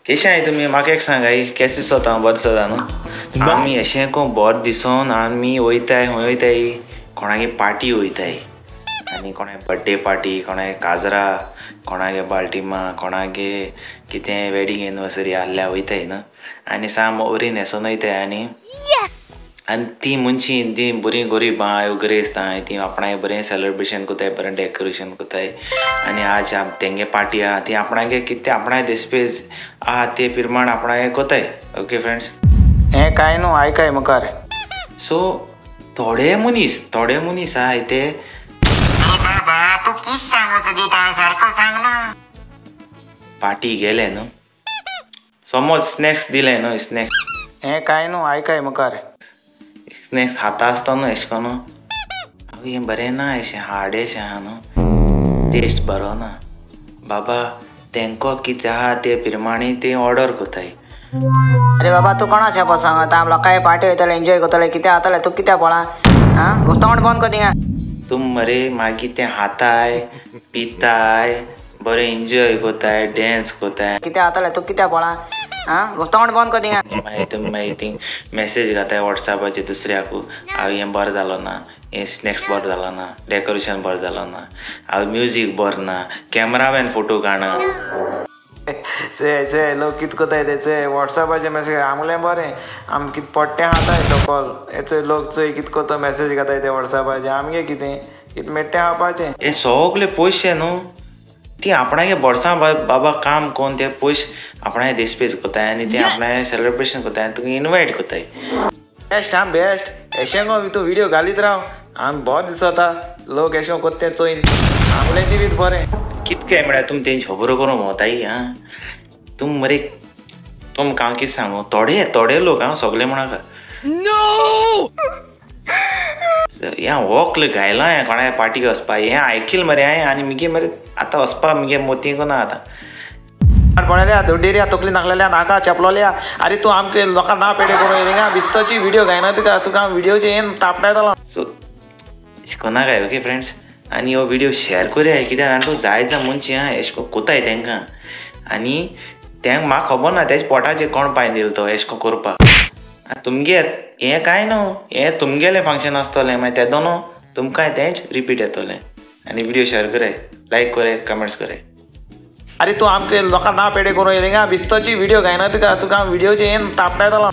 केशें आहाय तुमी म्हाका एक सांगाय केशें दिसता बरें दिसता न्हू आमी अशें को बोर दिसोन आमी वयताय खंय वयताय कोणागे पार्टी वयताय आनी कोणागे बर्थडे पार्टी कोणागे काजरा कोणागे बाल्टिमा कोणागे कितें वेडिंग एनिवर्सरी आहल्यार वयताय न्हू आनी साम बरी न्हेसोन वयताय आनी ती मनशी ती बरी गरीबां उगरे दिसताय ती आपणागे बरें सेलिब्रेशन कोताय बरें डेकोरेशन कोताय आनी आज तेंगे पार्टी आहा ती आपणागे कितें आपणागे देसपेज आहा ते प्रमाण आपणागे कोताय ओके फ्रेंड्स हें कांय न्हू आयकाय मुखार सो थोडे मनीस आहाय ते बाबा तू किस सांगू सोदिता सारको सांग ना पार्टी गेले न्हू समज स्नॅक्स दिले न्हू स्नॅक्स हें कांय न्हू आयकाय मुखार स्नॅक्स खाता आसता न्हू एशें कोन्न हें बरें ना अशें हार्ड अशें आहा न्हू टेस्ट बरो ना बाबा तेंको कितें आहा ते प्रमाणे ते ऑर्डर कोताय अरे बाबा तू कोणाशें को सांगता आम लोकांय पार्टी वयतले एन्जॉय करतले कितें जातलें तू कित्याक पळा आं तोंड बंद कर थिंगा तुम मरे मागीर तें हाताय पिताय बरें एन्जॉय कोताय डॅन्स कोताय कितें जातलें तू कित्याक पळा आं तोंड बंद कर थिंगा मागीर ती मेसेज घाताय वॉट्सॅपाचेर दुसऱ्याक हें बरें जालो ना हें स्नॅक्स बरें जालो ना डेकोरेशन बरें जालो ना म्युजीक बरें ना कॅमेरामॅन फोटो काडना चे लोक कितें कोताय ते वॉट्सॅपाचेर मेसेज आमलें बरें आम कितें पडटें हाताय सकल हेचो लोक चोय कितें कोता मेसेज घाताय ते वॉट्सॅपाचेर आमगे कितें मेट्टें खावपाचें हे सगळे पयशे न्हू ती आपणागे बोर्सां बाबा काम कोन्न ते पयशे आपणागे देसपेज कोताय आनी ते आपणागे सेलिब्रेशन कोताय आनी तुका इनवायट कोताय बेस्ट बेस्ट अशें गो तूं व्हिडिओ घालीत राव आमी बोर दिसता लोक अशें कोत्ता तें चोयन आपलें जिवीत बरें कितके म्हळ्यार तुमी तेंची खबर करूंक वताय आं तुम मरे तुमकां हांव कितें सांगू थोडे लोक हांव सगळे म्हणाका हें वॉकल घायलां हें कोणाय पार्टीक वचपा हें आयकिल्लें मरे हांवें आनी मगे मरे आतां वचपा मगे मोतीं ना आतां पळयल्या दोड्डेऱ्या तकली नाकलेल्या नाका चपलोल्या अरे तूं आमके लोकांक ना पेडे करूं हिंगा बिस्तोची व्हिडिओ घायना तुका व्हिडिओचे येन तापटायतलो सो शिकोना काय ओके फ्रेंड्स आनी हो व्हिडिओ शेअर करूया कित्याक आनी तूं जाय जा मनशी आहा एशें को कोताय तेंकां आनी तेंक म्हाका खबर ना तेज्या पोटाचेर कोण पांय दिलो तो एशें को करपाक तुमगे हें कांय न्हू हें तुमगेलें फंक्शन आसतलें मागीर तेदो न्हू तुमकांय तेंच रिपीट येतलें आनी व्हिडिओ शेअर कराय लायक कराय कमेंट्स कराय अरे तूं आमके लोकांक ना पेडे करूं हिंगा बिस्तोची व्हिडिओ घायना तुका व्हिडिओचे येन तापटायतलो